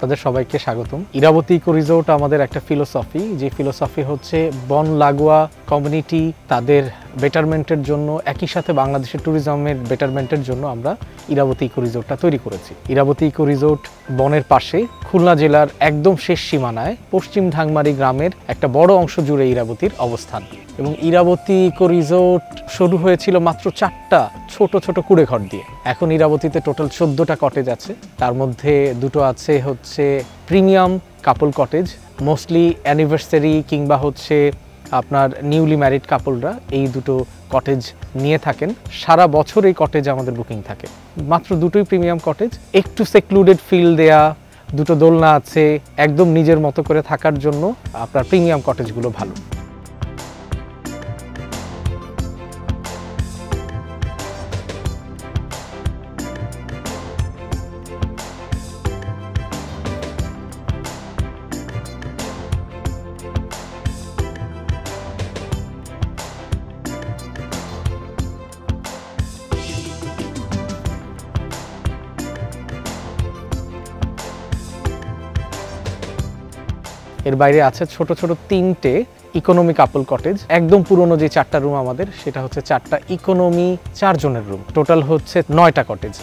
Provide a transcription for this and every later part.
আপনাদের সবাইকে স্বাগতম। ইরাবতী ইকো রিসোর্ট আমাদের একটা ফিলোসফি, যে ফিলোসফি হচ্ছে বন লাগোয়া কমিউনিটি তাদের বেটারমেন্টের জন্য, একই সাথে বাংলাদেশের ট্যুরিজমের বেটারমেন্টের জন্য আমরা ইরাবতী ইকো রিসোর্টটা তৈরি করেছি। ইরাবতী ইকো রিসোর্ট বনের পাশে, খুলনা জেলার একদম শেষ সীমানায় পশ্চিম ঢাংমারি গ্রামের একটা বড় অংশ জুড়ে ইরাবতীর অবস্থান। এবং ইরাবতী ইকো রিসোর্ট শুরু হয়েছিল মাত্র 4টা ছোট ছোট কুড়েঘর দিয়ে। এখন ইরাবতীতে টোটাল 14টা কটেজ আছে, তার মধ্যে দুটো আছে হচ্ছে প্রিমিয়াম কাপল কটেজ। মোস্টলি অ্যানিভার্সারি কিংবা হচ্ছে আপনার নিউলি ম্যারিড কাপলরা এই দুটো কটেজ নিয়ে থাকেন। সারা বছর এই কটেজ আমাদের বুকিং থাকে। মাত্র দুটোই প্রিমিয়াম কটেজ, একটু সেক্লুডেড ফিল দেয়া, দুটো দোলনা আছে, একদম নিজের মতো করে থাকার জন্য আপনার প্রিমিয়াম কটেজগুলো ভালো। এর বাইরে আছে ছোট ছোট 3টে ইকোনমি কাপল কটেজ। একদম পুরনো যে 4টা রুম আমাদের, সেটা হচ্ছে 4টা ইকোনমি 4 জনের রুম। টোটাল হচ্ছে 9টা কটেজ।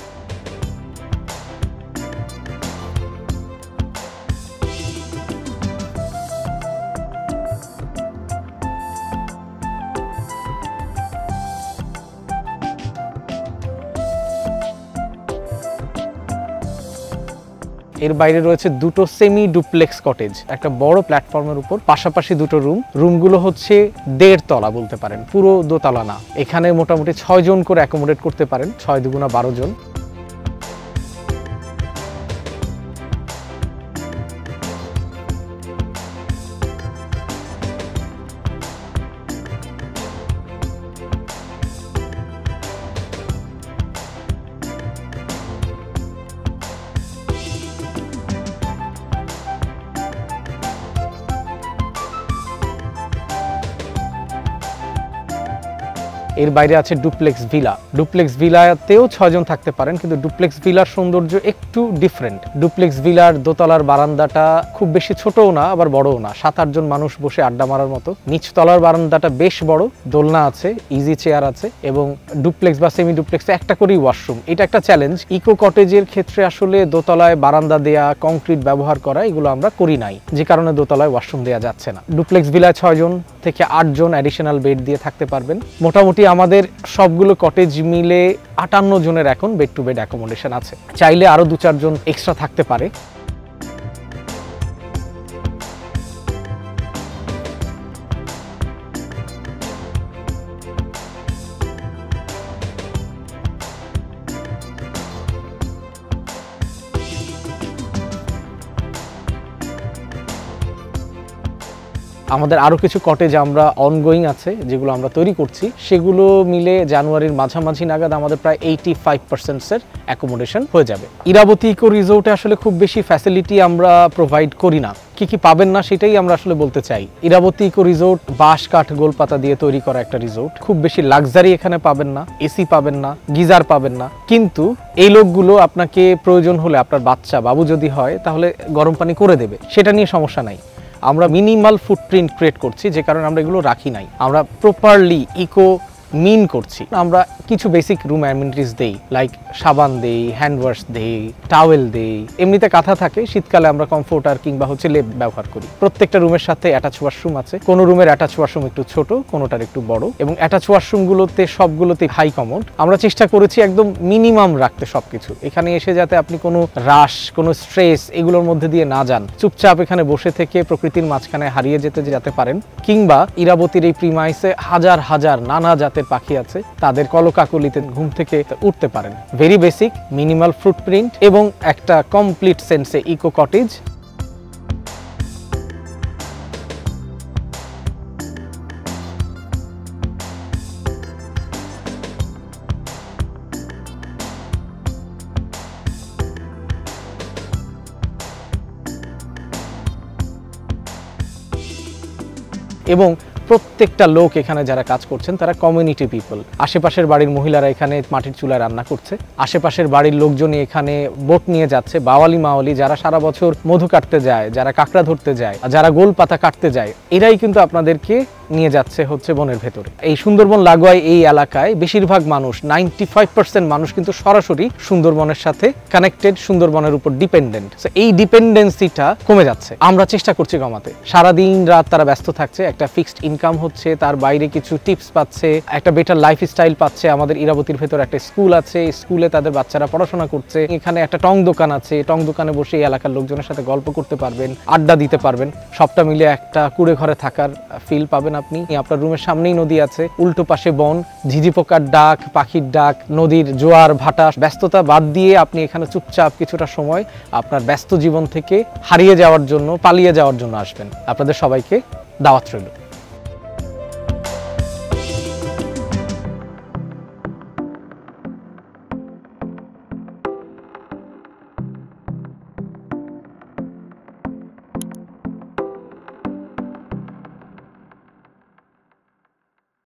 এর বাইরে রয়েছে দুটো সেমি ডুপ্লেক্স কটেজ, একটা বড় প্ল্যাটফর্মের উপর পাশাপাশি দুটো রুমগুলো হচ্ছে 1.5 তলা বলতে পারেন, পুরো দোতলা না। এখানে মোটামুটি 6 জন করে অ্যাকোমোডেট করতে পারেন, 6 দুগুণা 12 জন। এর বাইরে আছে ডুপ্লেক্স ভিলা। ডুপ্লেক্স ভিলাতেও 6 জন থাকতে পারেন, কিন্তু ডুপ্লেক্স ভিলার সৌন্দর্য একটু ডিফারেন্ট। ডুপ্লেক্স ভিলার দোতলার বারান্দাটা খুব বেশি ছোটও না আবার বড়ও না, 7-8 জন মানুষ বসে আড্ডা মারার মতো। নিচতলার বারান্দাটা বেশ বড়, দোলনা আছে, ইজি চেয়ার আছে, এবং ডুপ্লেক্স বা সেমি ডুপ্লেক্সে একটা করেই ওয়াশরুম। এটা একটা চ্যালেঞ্জ। ইকো কটেজের ক্ষেত্রে আসলে দোতলায় বারান্দা দেয়া, কংক্রিট ব্যবহার করা, এগুলো আমরা করি নাই, যে কারণে দোতলায় ওয়াশরুম দেওয়া যাচ্ছে না। ডুপ্লেক্স ভিলায় 6 জন থেকে 8 জন অ্যাডিশনাল বেড দিয়ে থাকতে পারবেন। মোটামুটি আমাদের সবগুলো কটেজ মিলে 58 জনের এখন বেড টু বেড অ্যাকোমোডেশন আছে। চাইলে আরো 2-4 জন এক্সট্রা থাকতে পারে। আমাদের আরো কিছু কটেজ আমরা অনগোয়িং আছে, যেগুলো আমরা তৈরি করছি। সেগুলো মিলে জানুয়ারির মাঝামাঝি নাগাদ আমাদের প্রায় 85% অ্যাকোমোডেশন হয়ে যাবে। ইরাবতী ইকো রিসোর্টে আসলে খুব বেশি ফ্যাসিলিটি আমরা প্রোভাইড করি না। কি কি পাবেন না সেটাই আমরা আসলে বলতে চাই। ইরাবতী ইকো রিসোর্ট বাঁশ কাঠ গোলপাতা দিয়ে তৈরি করা একটা রিসোর্ট। খুব বেশি লাক্সারি এখানে পাবেন না, এসি পাবেন না, গিজার পাবেন না, কিন্তু এই লোকগুলো আপনাকে প্রয়োজন হলে, আপনার বাচ্চা বাবু যদি হয়, তাহলে গরম পানি করে দেবে, সেটা নিয়ে সমস্যা নাই। আমরা মিনিমাল ফুটপ্রিন্ট ক্রিয়েট করছি, যে কারণে আমরা এগুলো রাখি নাই। আমরা প্রপারলি ইকো মিন করছি। আমরা কিছু বেসিক রুম অ্যামিনিটিস দেই, লাইক সাবান দেই, হ্যান্ড ওয়াশ দেই, টাওয়েল দেই। এমনিতে কাঁথা থাকে, শীতকালে আমরা কমফোর্টার কিংবা হচ্ছে লেপ ব্যবহার করি। প্রত্যেকটা রুমের সাথে অ্যাটাচ ওয়াশরুম আছে। কোনো রুমের অ্যাটাচ ওয়াশরুম একটু ছোট, কোনোটার একটু বড়, এবং অ্যাটাচ ওয়াশরুমগুলোতে সবগুলোতে হাই কমোড। আমরা চেষ্টা করেছি একদম মিনিমাম রাখতে সবকিছু। এখানে এসে যাতে আপনি কোনো রাশ, কোনো স্ট্রেস এগুলোর মধ্যে দিয়ে না যান, চুপচাপ এখানে বসে থেকে প্রকৃতির মাঝখানে হারিয়ে যেতে পারেন। কিংবা ইরাবতীর এই প্রিমাইসে হাজার হাজার নানা জাতের পাখি আছে, তাদের কলকাকলিতে ঘুম থেকে উঠতে পারেন। ভেরি বেসিক মিনিমাল ফুটপ্রিন্ট এবং একটা কমপ্লিট সেন্সে ইকো কটেজ। এবং প্রত্যেকটা লোক এখানে যারা কাজ করছেন তারা কমিউনিটি পিপল। আশেপাশের বাড়ির মহিলারা এখানে মাটির চুলায় রান্না করছে, আশেপাশের বাড়ির লোকজনই এখানে বোট নিয়ে যাচ্ছে, বাওয়ালি মাওয়ালি যারা সারা বছর মধু কাটতে যায়, যারা কাঁকড়া ধরতে যায়, যারা গোল পাতা কাটতে যায়, এরাই কিন্তু আপনাদেরকে নিয়ে যাচ্ছে হচ্ছে বনের ভেতরে। এই সুন্দরবন লাগোয়া এই এলাকায় বেশিরভাগ মানুষ 95% মানুষ কিন্তু সরাসরি সুন্দরবনের সাথে কানেক্টেড, সুন্দরবনের উপর ডিপেন্ডেন্ট। এই ডিপেন্ডেন্সিটা কমে যাচ্ছে, আমরা চেষ্টা করছি কমাতে। সারাদিন রাত তারা ব্যস্ত থাকছে, একটা ফিক্সড ইনকাম হচ্ছে, তার বাইরে কিছু টিপস পাচ্ছে, একটা বেটার লাইফস্টাইল পাচ্ছে। আমাদের ইরাবতীর ভেতর একটা স্কুল আছে, স্কুলে তাদের বাচ্চারা পড়াশোনা করছে। এখানে একটা টং দোকান আছে, টং দোকানে বসে এই এলাকার লোকজনের সাথে গল্প করতে পারবেন, আড্ডা দিতে পারবেন। সবটা মিলে একটা কুড়ে ঘরে থাকার ফিল পাবেন আপনি। আপনার রুমের সামনেই নদী আছে, উল্টো পাশে বন, ঝিঝি পোকার ডাক, পাখির ডাক, নদীর জোয়ার ভাটা। ব্যস্ততা বাদ দিয়ে আপনি এখানে চুপচাপ কিছুটা সময় আপনার ব্যস্ত জীবন থেকে হারিয়ে যাওয়ার জন্য, পালিয়ে যাওয়ার জন্য আসবেন। আপনাদের সবাইকে দাওয়াত রইল।